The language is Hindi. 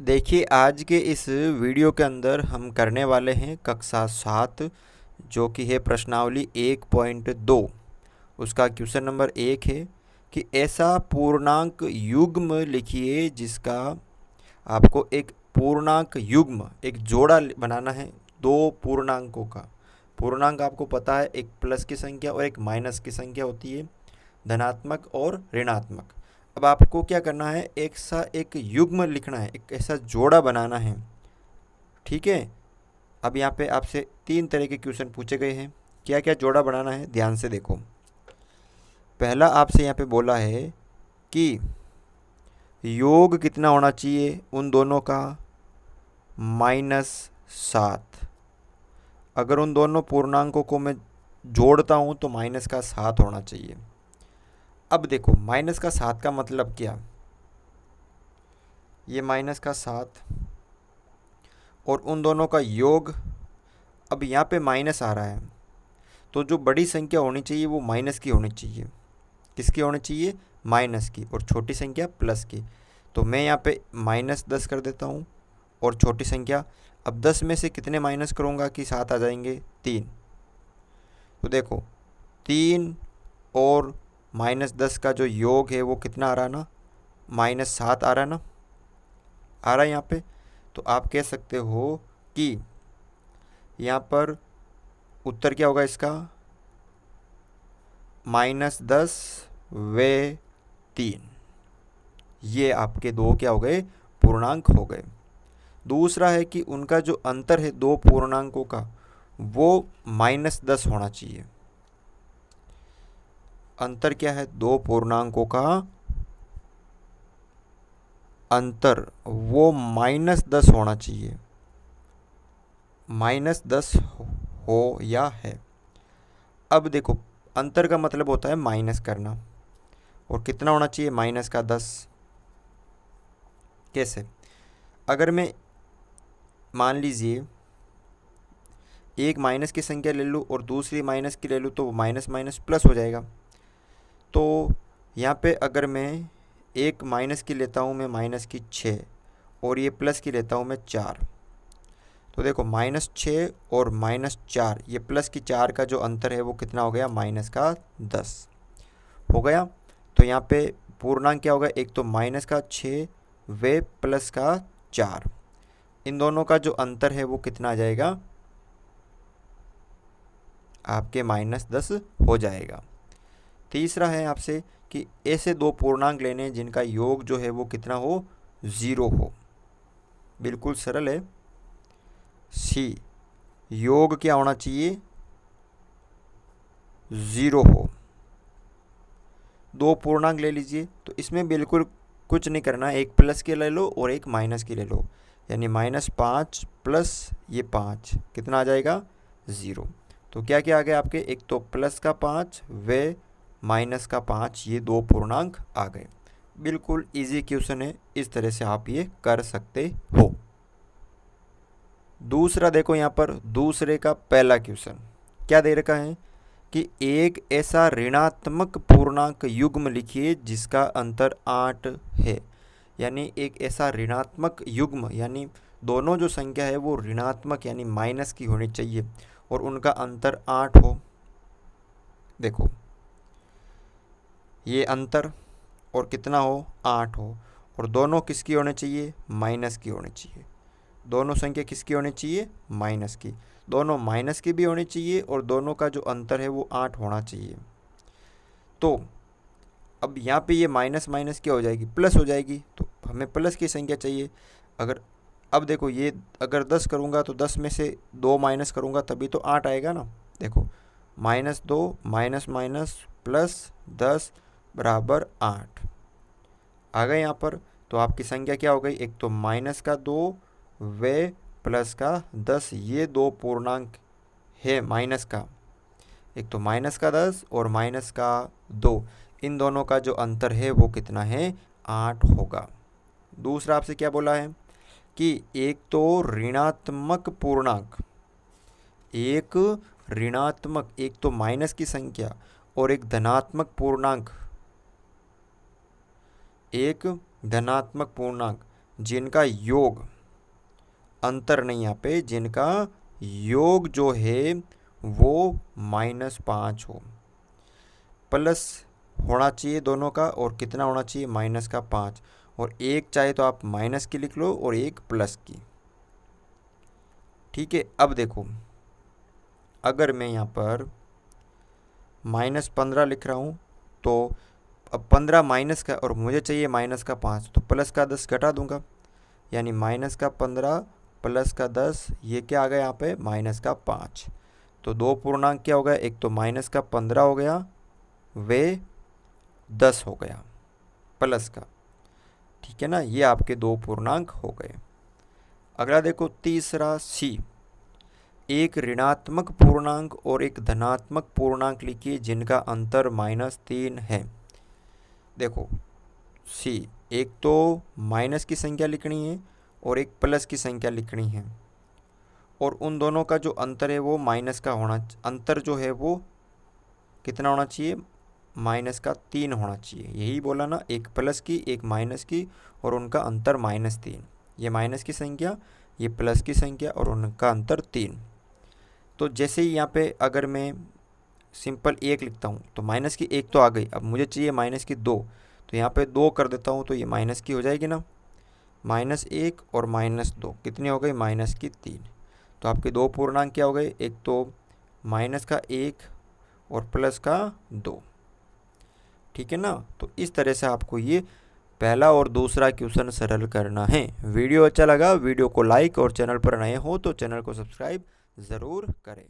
देखिए, आज के इस वीडियो के अंदर हम करने वाले हैं कक्षा 7 जो कि है प्रश्नावली 1.2। उसका क्वेश्चन नंबर 1 है कि ऐसा पूर्णांक युग्म लिखिए जिसका आपको एक पूर्णांक युग्म एक जोड़ा बनाना है दो पूर्णांकों का। पूर्णांक आपको पता है, एक प्लस की संख्या और एक माइनस की संख्या होती है, धनात्मक और ऋणात्मक। अब आपको क्या करना है, एक युग्म लिखना है, एक ऐसा जोड़ा बनाना है। ठीक है। अब यहाँ पे आपसे 3 तरह के क्वेश्चन पूछे गए हैं। क्या क्या जोड़ा बनाना है, ध्यान से देखो। पहला आपसे यहाँ पे बोला है कि योग कितना होना चाहिए उन दोनों का, -7। अगर उन दोनों पूर्णांकों को मैं जोड़ता हूँ तो -7 होना चाहिए। अब देखो, -7 का मतलब क्या, ये -7 और उन दोनों का योग। अब यहाँ पे माइनस आ रहा है तो जो बड़ी संख्या होनी चाहिए वो माइनस की होनी चाहिए। किसकी होनी चाहिए, माइनस की, और छोटी संख्या प्लस की। तो मैं यहाँ पे -10 कर देता हूँ और छोटी संख्या। अब 10 में से कितने माइनस करूँगा कि 7 आ जाएंगे, 3। तो देखो, 3 और -10 का जो योग है वो कितना आ रहा है ना, -7 आ रहा है ना, आ रहा है यहाँ पे। तो आप कह सकते हो कि यहाँ पर उत्तर क्या होगा इसका, -10 व 3। ये आपके दो क्या हो गए, पूर्णांक हो गए। दूसरा है कि उनका जो अंतर है दो पूर्णांकों का वो -10 होना चाहिए। अंतर क्या है, दो पूर्णांकों का अंतर वो -10 होना चाहिए। -10 हो या है। अब देखो, अंतर का मतलब होता है माइनस करना, और कितना होना चाहिए, -10। कैसे, अगर मैं मान लीजिए एक माइनस की संख्या ले लूँ और दूसरी माइनस की ले लूँ तो माइनस माइनस प्लस हो जाएगा। तो यहाँ पे अगर मैं एक माइनस की लेता हूँ, मैं -6, और ये प्लस की लेता हूँ मैं 4। तो देखो, -6 और -4, ये प्लस की 4 का जो अंतर है वो कितना हो गया, -10 हो गया। तो यहाँ पे पूर्णांक क्या होगा, एक तो -6 व +4। इन दोनों का जो अंतर है वो कितना आ जाएगा, आपके -10 हो जाएगा। तीसरा है आपसे कि ऐसे दो पूर्णांक लेने जिनका योग जो है वो कितना हो, 0 हो। बिल्कुल सरल है। सी, योग क्या होना चाहिए, 0 हो। दो पूर्णांक ले लीजिए, तो इसमें बिल्कुल कुछ नहीं करना, एक प्लस के ले लो और एक माइनस की ले लो, यानी -5 प्लस ये 5 कितना आ जाएगा, 0। तो क्या क्या आ गया आपके, एक तो प्लस का 5 व माइनस का 5, ये दो पूर्णांक आ गए। बिल्कुल इजी क्वेश्चन है, इस तरह से आप ये कर सकते हो। दूसरा देखो, यहाँ पर दूसरे का पहला क्वेश्चन क्या दे रखा है कि एक ऐसा ऋणात्मक पूर्णांक युग्म लिखिए जिसका अंतर 8 है। यानी एक ऐसा ऋणात्मक युग्म, यानी दोनों जो संख्या है वो ऋणात्मक यानी माइनस की होनी चाहिए और उनका अंतर 8 हो। देखो, ये अंतर और कितना हो, 8 हो, और दोनों किसकी होने चाहिए, माइनस की होनी चाहिए। दोनों संख्या किसकी होनी चाहिए, माइनस की। दोनों माइनस की भी होनी चाहिए और दोनों का जो अंतर है वो 8 होना चाहिए। तो अब यहाँ पे ये माइनस माइनस क्या हो जाएगी, प्लस हो जाएगी। तो हमें प्लस की संख्या चाहिए। अगर अब देखो, ये अगर 10 करूँगा तो 10 में से 2 माइनस करूँगा तभी तो 8 आएगा ना। देखो, -2 माइनस माइनस +10 बराबर 8 आ गए यहाँ पर। तो आपकी संख्या क्या हो गई, एक तो -2 व +10, ये दो पूर्णांक है माइनस का, एक तो -10 और -2। इन दोनों का जो अंतर है वो कितना है, 8 होगा। दूसरा आपसे क्या बोला है कि एक तो ऋणात्मक पूर्णांक, एक ऋणात्मक, एक तो माइनस की संख्या और एक धनात्मक पूर्णांक, एक धनात्मक पूर्णांक जिनका योग, अंतर नहीं यहाँ पे, जिनका योग जो है वो -5 हो, प्लस होना चाहिए दोनों का, और कितना होना चाहिए, -5, और एक चाहे तो आप माइनस की लिख लो और एक प्लस की। ठीक है, अब देखो अगर मैं यहाँ पर -15 लिख रहा हूँ तो अब 15 माइनस का, और मुझे चाहिए -5, तो प्लस का 10 घटा दूंगा, यानी -15 प्लस का 10, ये क्या आ गया यहाँ पे, -5। तो दो पूर्णांक क्या हो गया, एक तो -15 हो गया, वे 10 हो गया प्लस का। ठीक है ना, ये आपके दो पूर्णांक हो गए। अगला देखो तीसरा सी, एक ऋणात्मक पूर्णांक और एक धनात्मक पूर्णांक लिखिए जिनका अंतर -3 है। देखो सी, एक तो माइनस की संख्या लिखनी है और एक प्लस की संख्या लिखनी है, और उन दोनों का जो अंतर है वो माइनस का होना, अंतर जो है वो कितना होना चाहिए, -3 होना चाहिए। यही बोला ना, एक प्लस की एक माइनस की, और उनका अंतर -3। ये माइनस की संख्या, ये प्लस की संख्या, और उनका अंतर 3। तो जैसे ही यहाँ पे अगर मैं सिंपल 1 लिखता हूँ तो माइनस की 1 तो आ गई, अब मुझे चाहिए -2, तो यहाँ पे 2 कर देता हूँ तो ये माइनस की हो जाएगी ना, -1 और -2 कितनी हो गई, -3। तो आपके दो पूर्णांक क्या हो गए, एक तो -1 और प्लस का 2। ठीक है ना, तो इस तरह से आपको ये पहला और दूसरा क्वेश्चन सरल करना है। वीडियो अच्छा लगा, वीडियो को लाइक, और चैनल पर नए हो तो चैनल को सब्सक्राइब ज़रूर करें।